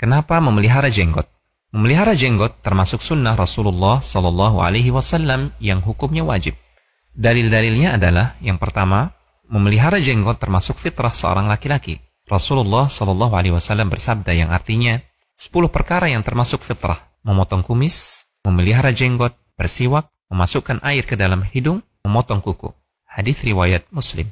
Kenapa memelihara jenggot? Memelihara jenggot termasuk sunnah Rasulullah Sallallahu Alaihi Wasallam yang hukumnya wajib. Dalil-dalilnya adalah yang pertama, memelihara jenggot termasuk fitrah seorang laki-laki. Rasulullah Sallallahu Alaihi Wasallam bersabda yang artinya 10 perkara yang termasuk fitrah: memotong kumis, memelihara jenggot, bersiwak, memasukkan air ke dalam hidung, memotong kuku. Hadis riwayat Muslim.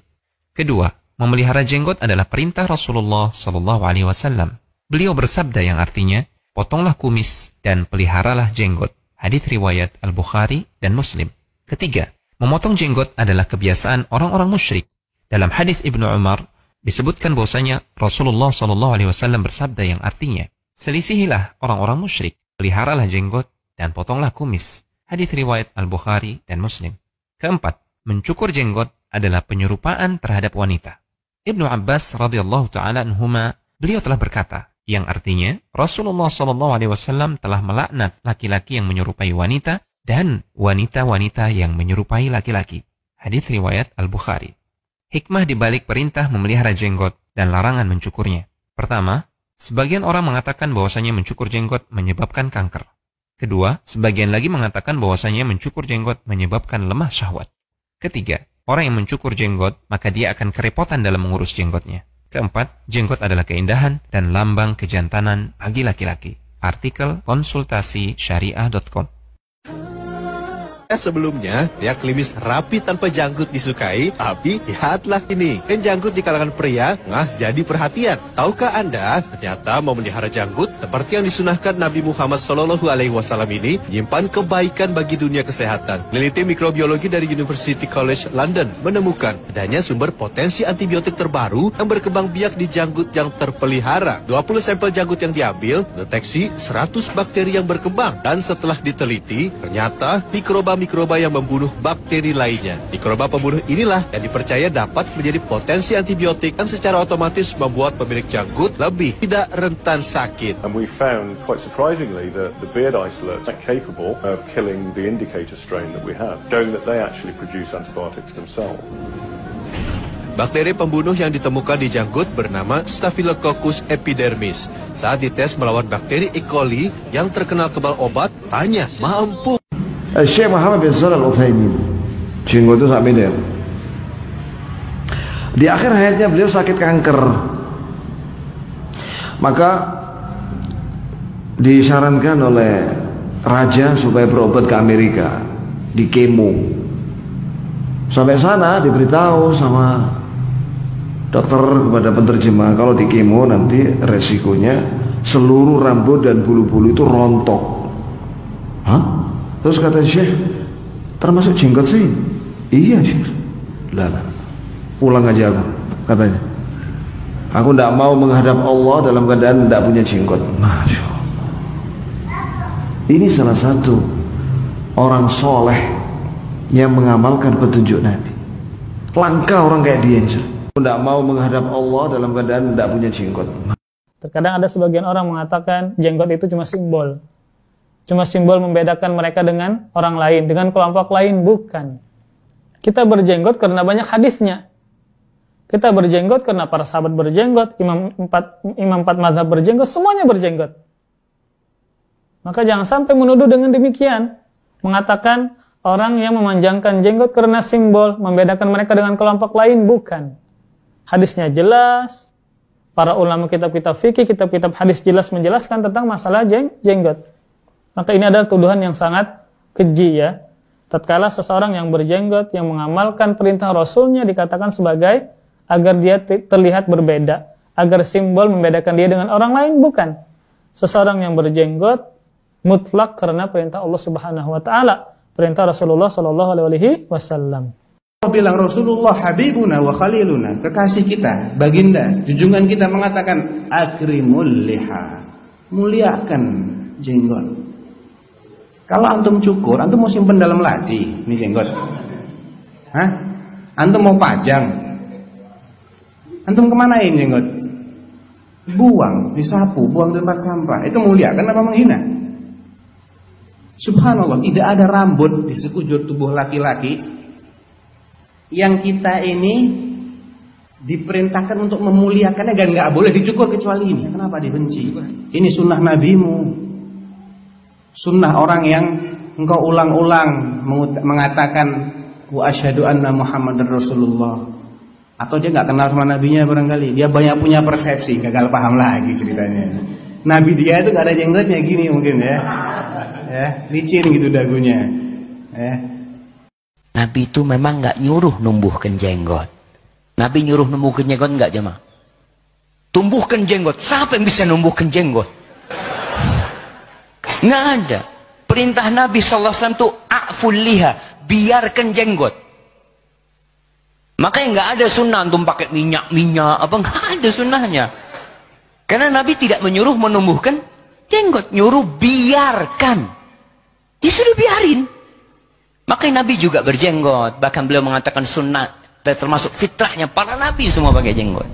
Kedua, memelihara jenggot adalah perintah Rasulullah Sallallahu Alaihi Wasallam. Beliau bersabda yang artinya, potonglah kumis dan peliharalah jenggot. Hadis riwayat Al-Bukhari dan Muslim. Ketiga, memotong jenggot adalah kebiasaan orang-orang musyrik. Dalam hadis Ibnu Umar disebutkan bahwasanya Rasulullah Sallallahu Alaihi Wasallam bersabda yang artinya, selisihilah orang-orang musyrik, peliharalah jenggot dan potonglah kumis. Hadis riwayat Al-Bukhari dan Muslim. Keempat, mencukur jenggot adalah penyerupaan terhadap wanita. Ibnu Abbas radhiyallahu taala anhuma, beliau telah berkata, yang artinya Rasulullah Sallallahu Alaihi Wasallam telah melaknat laki-laki yang menyerupai wanita dan wanita-wanita yang menyerupai laki-laki. Hadis riwayat Al-Bukhari. Hikmah dibalik perintah memelihara jenggot dan larangan mencukurnya. Pertama, sebagian orang mengatakan bahwasanya mencukur jenggot menyebabkan kanker. Kedua, sebagian lagi mengatakan bahwasanya mencukur jenggot menyebabkan lemah syahwat. Ketiga, orang yang mencukur jenggot maka dia akan kerepotan dalam mengurus jenggotnya. Keempat, jenggot adalah keindahan dan lambang kejantanan bagi laki-laki. Artikel konsultasi syariah.com. Sebelumnya, ya klimis rapi tanpa janggut disukai, tapi lihatlah ini, kan janggut di kalangan pria, jadi perhatian. Tahukah Anda, ternyata memelihara janggut seperti yang disunahkan Nabi Muhammad SAW ini, menyimpan kebaikan bagi dunia kesehatan. Peneliti mikrobiologi dari University College London menemukan adanya sumber potensi antibiotik terbaru yang berkembang biak di janggut yang terpelihara. 20 sampel janggut yang diambil, deteksi 100 bakteri yang berkembang, dan setelah diteliti, ternyata mikroba yang membunuh bakteri lainnya. Mikroba pembunuh inilah yang dipercaya dapat menjadi potensi antibiotik yang secara otomatis membuat pemilik janggut lebih tidak rentan sakit. And we found quite surprisingly that the beard isolates are capable of killing the indicator strain that we have, showing that they actually produce antibiotics themselves. Bakteri pembunuh yang ditemukan di janggut bernama Staphylococcus epidermis. Saat dites melawan bakteri E. coli yang terkenal kebal obat, hanya mampu. Syekh Muhammad bin Shalih Al-Utsaimin, jenggot itu sak meter. Di akhir hayatnya beliau sakit kanker, maka disarankan oleh raja supaya berobat ke Amerika, di kemo. Sampai sana diberitahu sama dokter kepada penerjemah, kalau di kemo nanti resikonya seluruh rambut dan bulu-bulu itu rontok. Hah? Terus kata Syekh, termasuk jenggot sih? Iya Syekh. Lah, pulang aja aku, katanya. Aku tidak mau menghadap Allah dalam keadaan tidak punya jenggot. Masya Allah. Ini salah satu orang soleh yang mengamalkan petunjuk Nabi. Langka orang kayak dia. Aku tidak mau menghadap Allah dalam keadaan tidak punya jenggot. Terkadang ada sebagian orang mengatakan jenggot itu cuma simbol. Cuma simbol membedakan mereka dengan orang lain, dengan kelompok lain. Bukan. Kita berjenggot karena banyak hadisnya. Kita berjenggot karena para sahabat berjenggot, imam empat mazhab berjenggot, semuanya berjenggot. Maka jangan sampai menuduh dengan demikian. Mengatakan orang yang memanjangkan jenggot karena simbol, membedakan mereka dengan kelompok lain. Bukan. Hadisnya jelas. Para ulama kitab-kitab fikih, kitab-kitab hadis jelas menjelaskan tentang masalah jenggot. Maka ini adalah tuduhan yang sangat keji ya. Tatkala seseorang yang berjenggot, yang mengamalkan perintah Rasulnya dikatakan sebagai agar dia terlihat berbeda, agar simbol membedakan dia dengan orang lain, bukan. Seseorang yang berjenggot mutlak karena perintah Allah Subhanahu wa taala, perintah Rasulullah sallallahu alaihi wasallam. Bilang Rasulullah habibuna wa khaliluna, kekasih kita, baginda, junjungan kita mengatakan akrimul liha, muliakan jenggot. Kalau antum cukur, antum mau simpen dalam laci, ini jenggot. Hah? Antum mau pajang? Antum kemanain jenggot? Buang, disapu, buang di tempat sampah. Itu mulia, kan apa menghina? Subhanallah, tidak ada rambut di sekujur tubuh laki-laki yang kita ini diperintahkan untuk memuliakannya dan nggak boleh dicukur kecuali ini. Kenapa dibenci? Ini sunnah nabimu, sunnah orang yang engkau ulang-ulang mengatakan wa asyhadu anna Muhammadar Rasulullah. Atau dia nggak kenal sama nabinya barangkali, dia banyak punya persepsi, gagal paham lagi ceritanya. Nabi dia itu nggak ada jenggotnya gini mungkin ya, licin gitu dagunya. Nabi itu memang nggak nyuruh numbuhkan jenggot. Nabi nyuruh numbuhkan jenggot nggak jemaah? Tumbuhkan jenggot. Siapa yang bisa numbuhkan jenggot? Nggak ada. Perintah Nabi SAW itu a'ful liha, biarkan jenggot. Makanya nggak ada sunnah untuk pakai minyak apa, nggak ada sunnahnya. Karena Nabi tidak menyuruh menumbuhkan jenggot, nyuruh biarkan. Ya sudah biarin. Makanya Nabi juga berjenggot, bahkan beliau mengatakan sunnah, termasuk fitrahnya para Nabi semua pakai jenggot.